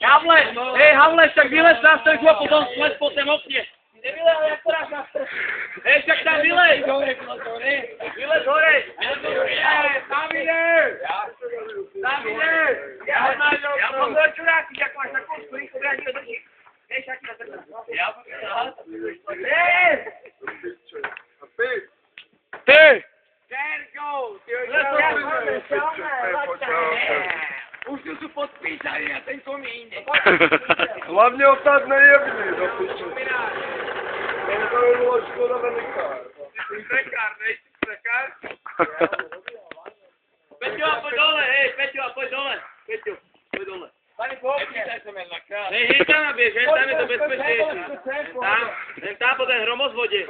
Havle, hej Havle, však vylez na strchu a potom slez po tom okne. Nevylez, ale jak poráž na strchu. Hej, však tam vylez. Vylez hore. Tam ide. Ja pozor čuráky, jak máš na kosku, rýchlo brať ho drží. Hej, však na strchu. Hej! Ty! Terko! Už tu sú podpísaní na ten komín. Hlavne ho tak nejebili, do piče. Ten to by bylo škoda velikár. Prekár, nejsi prekár? Peťo, pojď dole, hej, Peťo, pojď dole. Peťo, pojď dole. Hej, hej tam naběž, hej, tam je to bezpečnější. Tam po ten hromozvodě.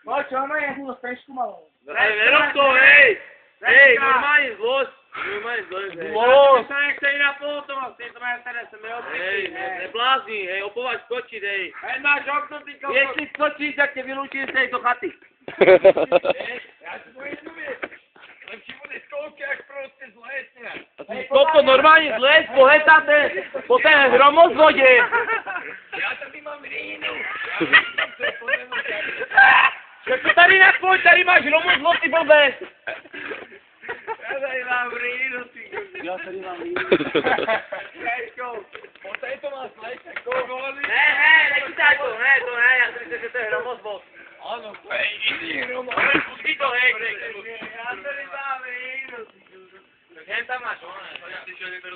No čo, no je hůl spešku malou. Nerob to, hej. Hej, normálně zlož. Normálně zlož, hej. Zlož! To nechce jít na polotomost, ty to má tady, jsem mi Hej, neblázni, hej, opovaž skočit, hej. Hej, máš okno, ty kokos. Jestli skočíš, tak tě vylučím z této chaty. Já si to jednu věc. Lepší bude zkouky, jak prostě zlezne. Koko, normálně zlez, pohetáte po té hromozvodě. Já tady mám rýnu. Tak tady nepojď, tady máš hromozvod, ty blbec. Já tady mám rýnu, ty kokos. Já tady mám rýnu. Hejko, poté to má zlezne, koholy. Ne, nechytaj to, ne, já si myslím, že to je hromozvod. Ano, to je jiný hromozvod. Ale pustí to, hej. Já tady mám rýnu, ty kokos. Jen tam máš,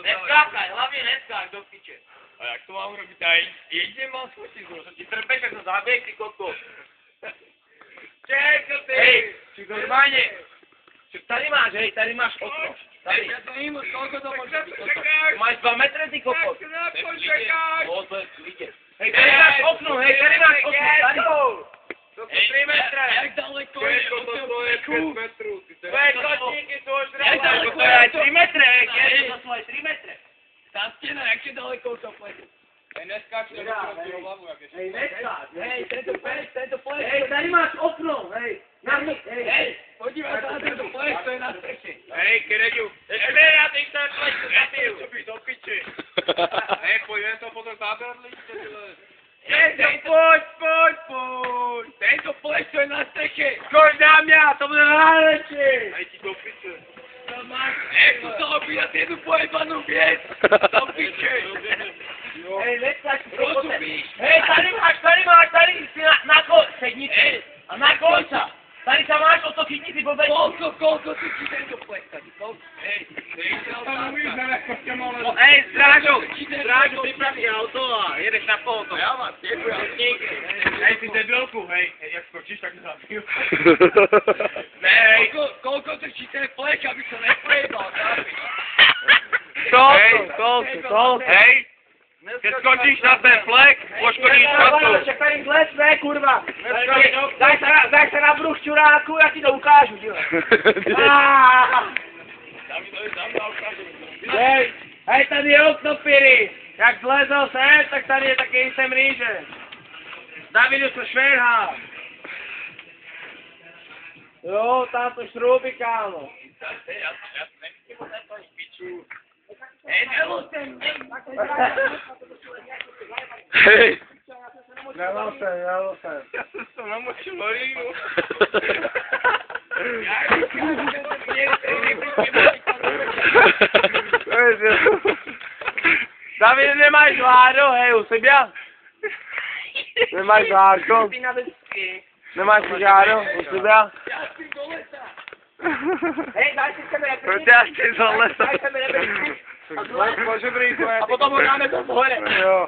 neskákaj, hlavně neskákaj, do piče. A jak to mám robit? Já jedině mám skočit, Co ti trpeš, jak to zaběh, ty koko. Čekaj, ty! Hej, normálně. Tady máš, hej, tady máš okno. Tady. Já to nevím, kolik to může být. Máš 2 metry, ty koko. Počekaj! No, to je vidět. Hej, tady máš okno, hej, tady máš okno, tady. To jsou 3 metry. Jak daleko je od toho pleku? Tvoje kotníky jsou už daleko. To je 3 metry, hej, to jsou 3 metry. Ta stěna, jak je daleko od toho pleku? Hej, neskáč to do hlavu, jak je. Hej, neskáč, hej, tento plech. Hej, tady máš okno, hej. Hej, podívej se na tento plech, to je na střeše. Hej, Kereďu. Já teď ten plech zabiju. Co bys do piči? Hej, pojďme to potom záběrli. Pojď. Tento plech, to je na střeše. Skoč na mě, to bude nejlepší. Hej, ti do piče. To máš, to se obírat jednu pojebanou věc. Do piče. Hej, neskáč. Rozumíš? Hej, tady si na sednici. A na konca. Tady tam máš o to chytni, ty blbečky. Kolko ty ti tento plech tady? Hej, Hej, strážo, připrav si auto a jedeš na pohotovo. já vás děkuji. Hej, ty debilku, hej, jak skočíš, tak zabiju. Ne, hej. Kolko trčí ten plech, aby se neprejebal, chápeš? Kolko. Hej, keď skočíš na ten flek, poškodíš chatu. Však tady zles, ne, kurva. Daj se na bruch čuráku, já ti to ukážu, díle. Hej, tady je okno, Piri. Jak zlezl sem, tak tady je taky jsem rýže. Davidu se šverhá. Jo, tam to šrouby, kámo. Hej, nemusím. Hej! Nelal jsem. Já jsem to namočil do rýnu. David, nemáš vládu, hej, u sebe? Nemáš žárko? Nemáš žáru u sebe? Já chci do lesa. Hej, daj si sebe repríky. Proč já chci do lesa? Daj sebe repríky. A potom ho dáme do hore. Jo.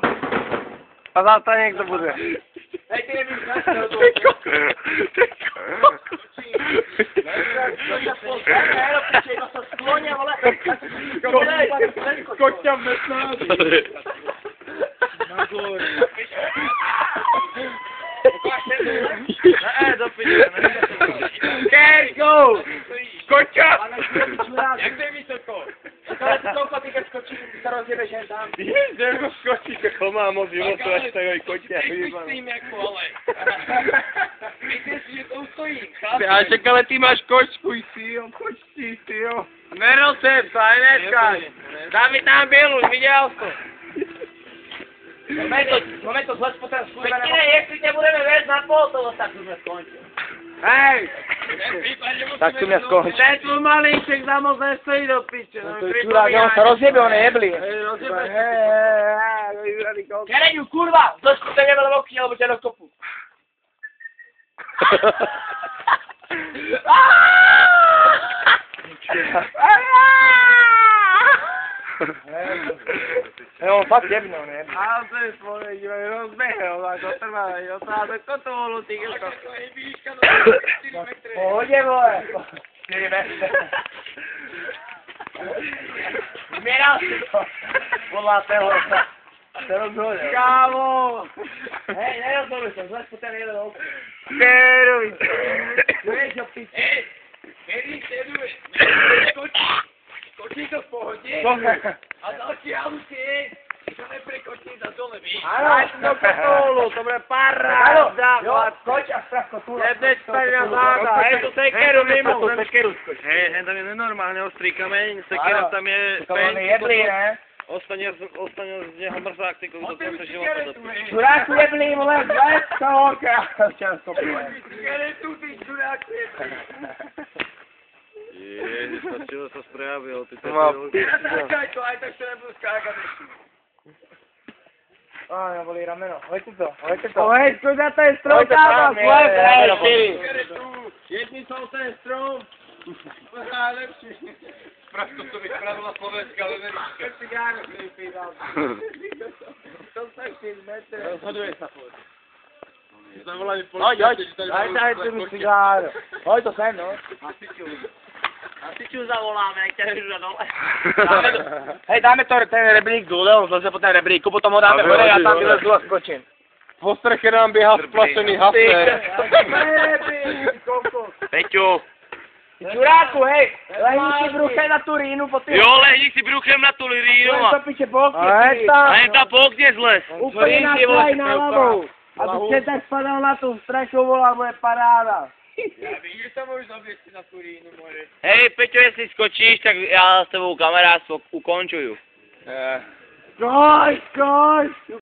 A zase někdo bude. Hej, ty nevíš, na co to. Skoč tam ve snáži. Na zloň. Ne, do piče, Okay, go! Skoč tam! Jak to je vysoko? Ale ty koľko ty keď skočíš, ty sa rozjebeš jen tam. Jdem skočíš, jako má moc životu, až tady kotě. Ty s tím jako, ale. Myslíš si, že to ustojím, chápeš? Já čekal, ale ty máš kočku, ty jo. Nerol se, psa, neskáč. David tam byl, už viděl jsi to. Moment, zles po ten schůze nebo... jestli tě budeme vést na pohotovost, tak už jsme skončili. Hej! Tak to mě skončí. Ten tvůj malíček za moc nestojí do piče. To je čurák, on se rozjebe, on je jeblý. Kereňu, kurva! Zlešku tebe veľa okni, alebo ťa rozkopu. On fakt jebne, on je. A to je svoje, rozbehel, ako trvá, jo, to ale toto bolo, ty gilko. Pohodě, vole. 4 metry. Zbieral si to. Podľa toho sa rozhodil. Kámo! Hej, nerozhoduj sa, zles po ten jeden okno. Keruj! Vieš, čo piči. Kedy sleduje? Skočí to v pohode? A další autě, to neprekočí za dole, víš? Áno, do kotolu, to bude paráda. jo, skoč a strach kotulu. Jedneď tady na záda, hej, tu sekeru mimo. To sekeru skoč. Hej, tam je nenormálne ostrý kameň, sekera tam je To on je jeblý, ne? ostane z neho mrzák, ty kokos, do konca života dopíš. Čuráku jeblý, vole, zles toho oka. Často půjde. Cigaretu, ty čurák, Ježiš, čo sa sprejavil, ty to Má byl... Nenatáčaj to, aj tak se nebudu skákat. Á, bolí rameno. Hojte to, hojte to. Hej, skúša to je strom, Hojte kámo, tam, slep, je, hej, je, štyri. je. Cigaretu, jedni jsou ten strom. Najlepší. Pražko to vypravila Slovenska, ale nevíš. Cigáro, který pídal. To se 4 metry. Rozhoduje sa pôjde. Zavolali Hoď, hoď. Daj tu mi cigáro. Hoď to sem, no. Hasičů zavoláme, jak tě hřu dole. Hej, dáme to, ten rebrík dole, on zleze po ten rebríku, potom ho dáme hore a tam vylezu a skočím. Po streche nám běhá splašený hafner. Peťo. Čuráku, hej, lehni si bruchem na tu rínu po ty. Jo, lehni si bruchem na tu rínu To a piče po okně. je tam po okně zles. Úplně na kraj na hlavou. Aby se tak spadal na tu strašu, volá, bude paráda. Já vím, že tam můžu zabít na tu rínu, more. Hej, Peťo, jestli skočíš, tak já s tebou kamarádstvo ukončuju. Skoč, skoč.